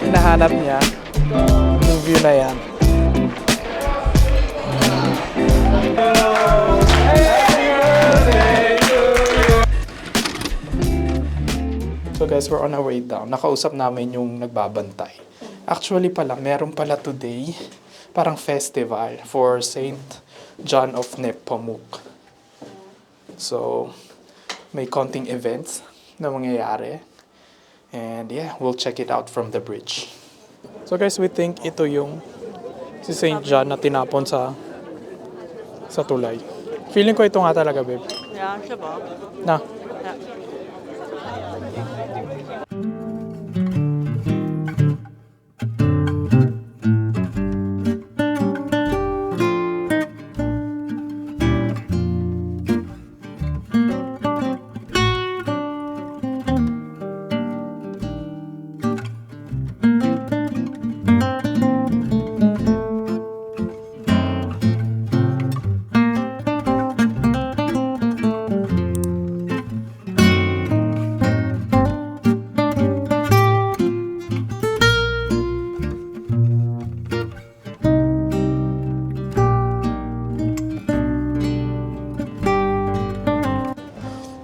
Hinahanap niya yung view na yan. So guys, we're on our way down. Nakausap namin yung nagbabantay. Actually pala, meron pala today parang festival for Saint John of Nepomuk. So, may konting events na mangyayari. And yeah, we'll check it out from the bridge. So guys, we think ito yung si Saint John na tinapon sa tulay. Feeling ko ito nga talaga, babe. Yeah, siya ba? Na. Yeah.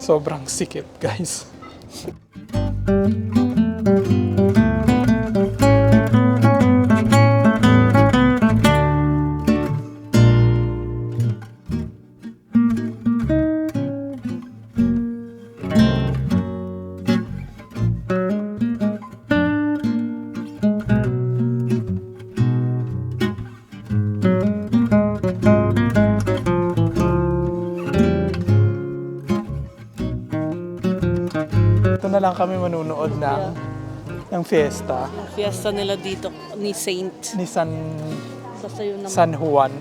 Sobrang sikip, guys. Ito na lang kami manunood ng fiesta Fiesta nila dito ni Saint. ni Sasayo naman. San Juan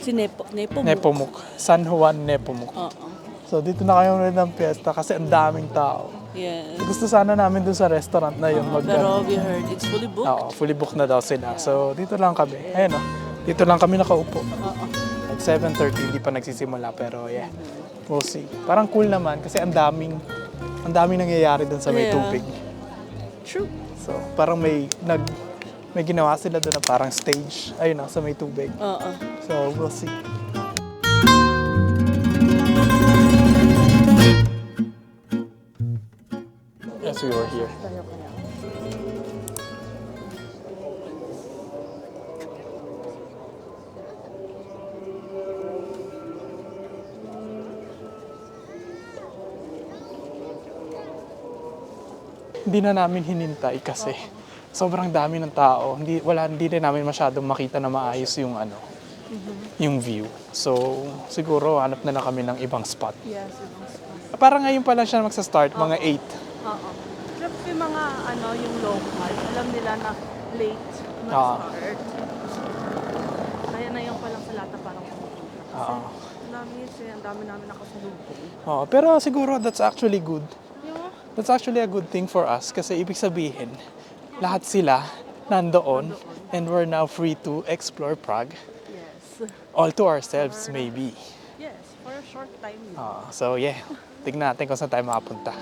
Si Nepomuk. Nepomuk. San Juan Nepomuk. Oo. So dito na kayo manood ng fiesta kasi ang daming tao. Yes. Gusto sana namin dun sa restaurant na yun Pero we heard it's fully booked. Oo, fully booked na daw sila. So dito lang kami. Ayun o. Dito lang kami nakaupo. Oo. At 7:30 hindi pa nagsisimula pero yeah. We'll see. Parang cool naman kasi ang daming nangyayari dun sa may Yeah. tubig. True. So parang may ginawa sila doon na parang stage. Ayun sa may tubig. Oo. So we'll see. As we were here. Hindi na namin hinintay kasi sobrang dami ng tao. Hindi rin namin masyadong makita na maayos yung yung view. So siguro hanap na lang kami ng ibang spot. Yes. Parang ngayon pa lang siya magsa-start, mga 8. Oo. Pero yung mga yung local, alam nila na late mag-start. Kaya na yung palang sa lata parang pumunta. Oo. Ang dami namin nakasalubong. Oo, pero siguro that's actually good. Yeah. That's actually a good thing for us kasi ibig sabihin, lahat sila nandoon and we're now free to explore Prague Yes. all to ourselves maybe. Yes, for a short time. So yeah, tignan natin kung saan tayo makapunta.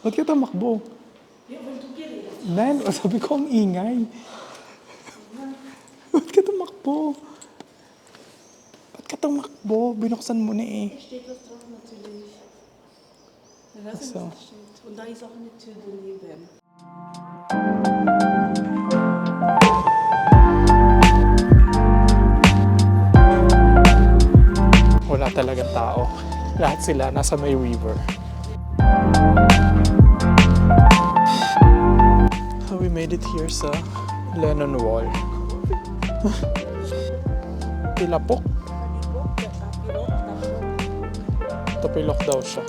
Ba't ka tumakbo? Nan, sabi ko ang ingay. Ba't ka tumakbo? Binuksan mo na eh. So, wala talagang tao. Lahat sila nasa may river. So we made it here sa Lennon Wall. Tilapok. Tapilok daw siya.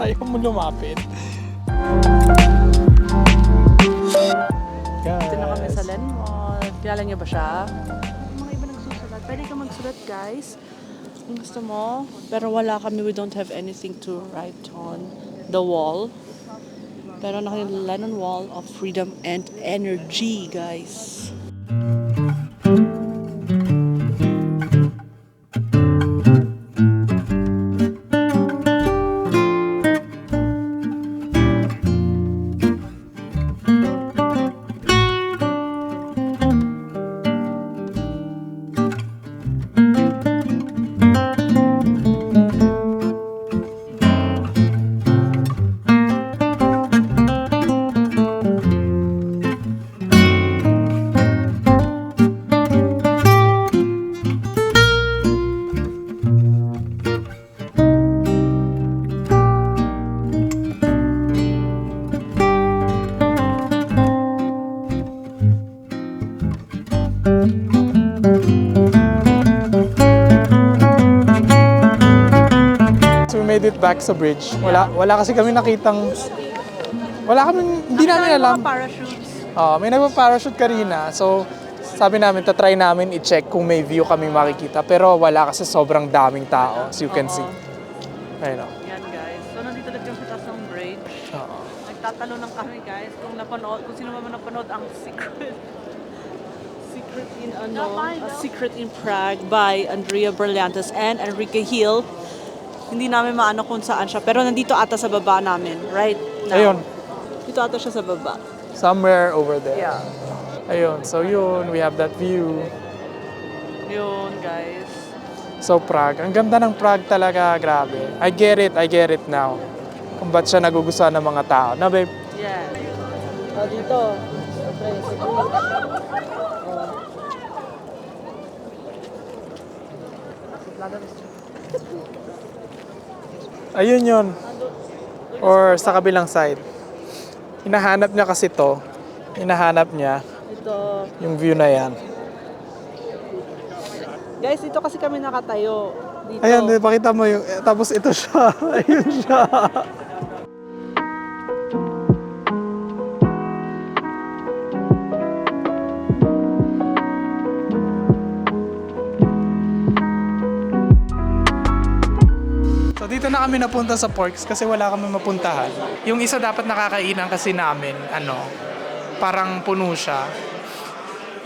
Ayaw mo lumapit. Dito na kami sa Len Mall. Kilala niyo ba siya? Mga iba nagsusulat. Pwede ka magsulat, guys. Kung gusto mo. Pero wala kami. We don't have anything to write on the wall. Pero naka-Lennon Wall of Freedom and Energy, guys. So we made it back sa bridge. Wala kasi kami nakitang... Hindi namin alam. Parachutes. May nagpa-parachute kanina. So, sabi namin, tatry namin i-check kung may view kami makikita. Pero wala kasi sobrang daming tao, as you can see. Ayun o. Yan, guys. So, nandito lang kami sa taas ng bridge. Nagtatalo lang kami, guys, kung sino man napanood ang Secret in Prague by Andrea Berliantes and Enrique Hill. Hindi namin maano kung saan siya. Pero nandito ata sa baba namin, right now. Ayun. Dito ata siya sa baba. Somewhere over there. Yeah. Ayun. So yun, we have that view. Yun, guys. So Prague. Ang ganda ng Prague talaga. Grabe. I get it now. Kung ba't siya nagugustuhan ng mga tao. Na, babe? Yeah. Dito. Ayun yun. Or sa kabilang side. Hinahanap niya kasi to. Hinahanap niya Ito. yung view na yan. Guys, dito kasi kami nakatayo. Dito. Ayan, pakita mo yung... Tapos ito siya. Ayun siya. So dito na kami napunta sa Porks kasi wala kami mapuntahan. Yung isa dapat nakakainan kasi namin, parang puno siya.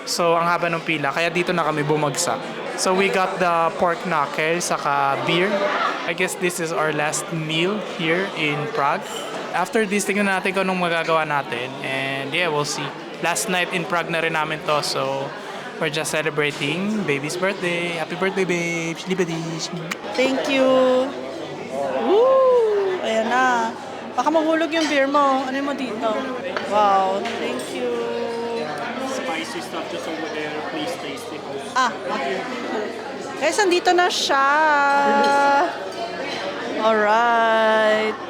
So ang haba ng pila, kaya dito na kami bumagsak. So we got the pork knuckle saka beer. I guess this is our last meal here in Prague. After this, tingnan natin kung anong magagawa natin. And yeah, we'll see. Last night in Prague na rin namin to, so we're just celebrating baby's birthday. Happy birthday, babe! Shlibadish! Thank you. Woo! Ayan na. Baka mahulog yung beer mo. Ano mo dito? Wow. Thank you. Spicy stuff just over there. Please taste it. Okay. Guys, andito na siya. Alright.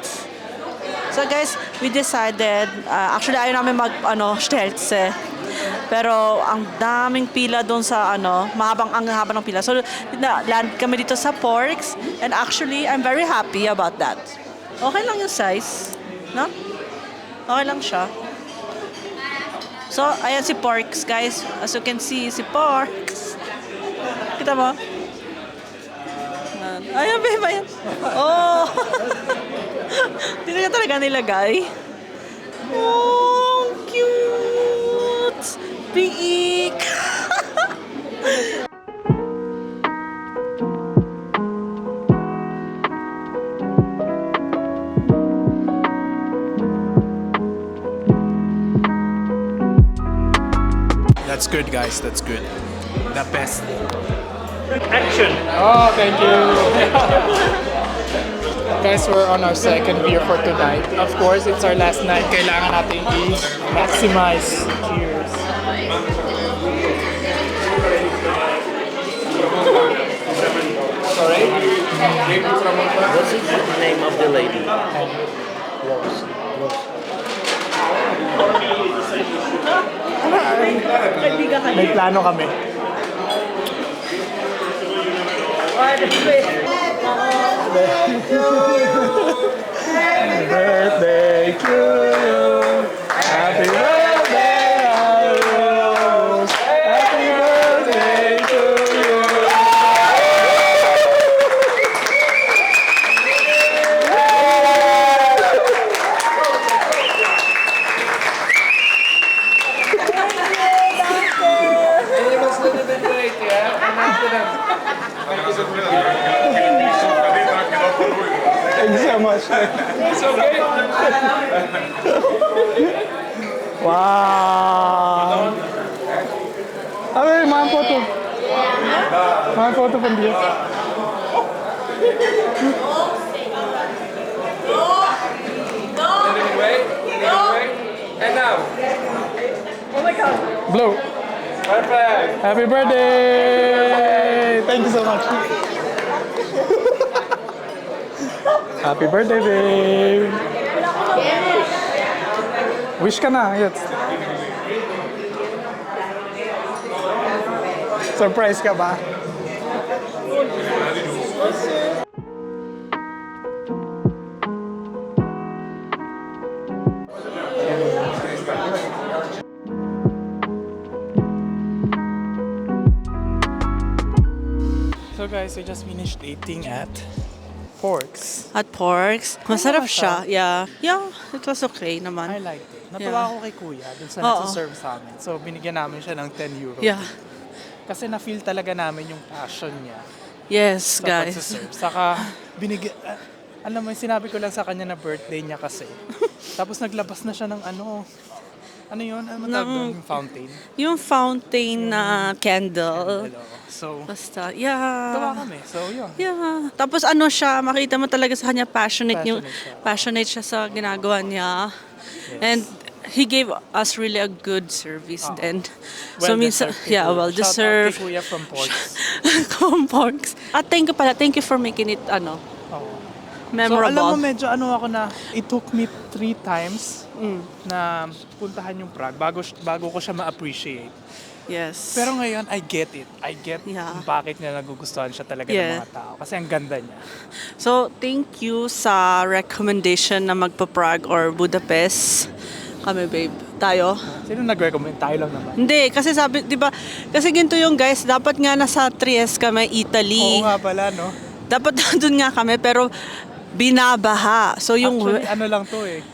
So guys, we decided, actually ayaw namin stelze. Pero ang daming pila doon sa ang haba ng pila. So land kami dito sa Porks and actually I'm very happy about that. Okay lang yung size, no? Okay lang siya. So ayan si Porks, guys. As you can see, si Porks. Kita mo? Ayan, babe, ayan. Oh! Dito niya talaga nilagay. Oh, cute! Piik! That's good, guys. That's good. The best. Action! Oh, thank you. Guys, we're on our second beer for tonight. Of course, it's our last night. Kailangan natin i-maximize. Cheers. Sorry? What's the name of the lady? Rose. May plano kami. birthday to you. Happy birthday, Rose. Happy birthday to you. Thank you so much. It's okay. Wow. A ver, mga photo. Mga photo from Dios. And now. Blow. Perfect. Happy birthday! Thank you so much. Happy birthday, babe! Wish ka na, yes. Surprise ka ba? So guys, we just finished eating at Porks. At Porks. Masarap siya? siya. Yeah, it was okay naman. I liked it. Natuwa Yeah. ako kay Kuya dun sa Oo. nagsiserve sa amin. So binigyan namin siya ng 10 euro. Yeah. Kasi na-feel talaga namin yung passion niya Yes, sa guys. pagsiserve. Saka binigyan, alam mo, sinabi ko lang sa kanya na birthday niya kasi. Tapos naglabas na siya ng ano yun? Ano tawag doon? Yung fountain. Yung fountain na candle. Hello. So, Basta, tawa yeah. kami. So, yun. Yeah. Tapos siya, makita mo talaga sa kanya passionate siya sa ginagawa niya. And he gave us really a good service then. So minsan, Well-deserved, yeah, Kuya. well Shout out deserved. kay Kuya from Porks. Porks. At thank you for making it Oo. memorable. So, alam mo, medyo ako na, it took me 3 times na puntahan yung Prague bago ko siya ma-appreciate. Yes. Pero ngayon, I get it. I get Yeah. kung bakit niya nagugustuhan siya talaga Yeah. ng mga tao. Kasi ang ganda niya. So, thank you sa recommendation na magpa-Prague or Budapest. Kami, babe. Tayo. Sino nag-recommend? Tayo lang naman. Hindi, kasi sabi, di ba, kasi ginto yung guys, dapat nga nasa Trieste kami, Italy. Oo nga pala, no? Dapat doon nga kami, pero binabaha. So, yung... Actually, ano lang to eh.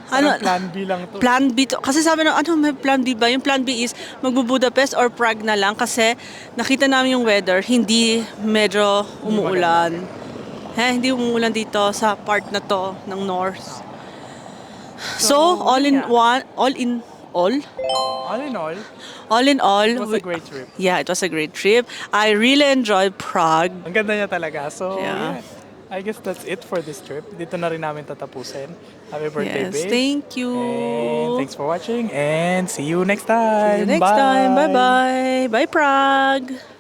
Ano- Parang plan B lang to. Plan B to. Kasi sabi na, may plan B ba? Yung plan B is magbu-Budapest or Prague na lang kasi nakita namin yung weather, hindi medyo umuulan. Hindi umuulan dito sa part na to ng north. So, all in all, All in all, it it was a great trip. Yeah, it was a great trip. I really enjoyed Prague. Ang ganda niya talaga. So, Yeah. yeah. I guess that's it for this trip. Dito na rin namin tatapusin. Happy birthday, Yes, babe. thank you. And thanks for watching and see you next See time. you next time. Bye-bye. Bye, Prague.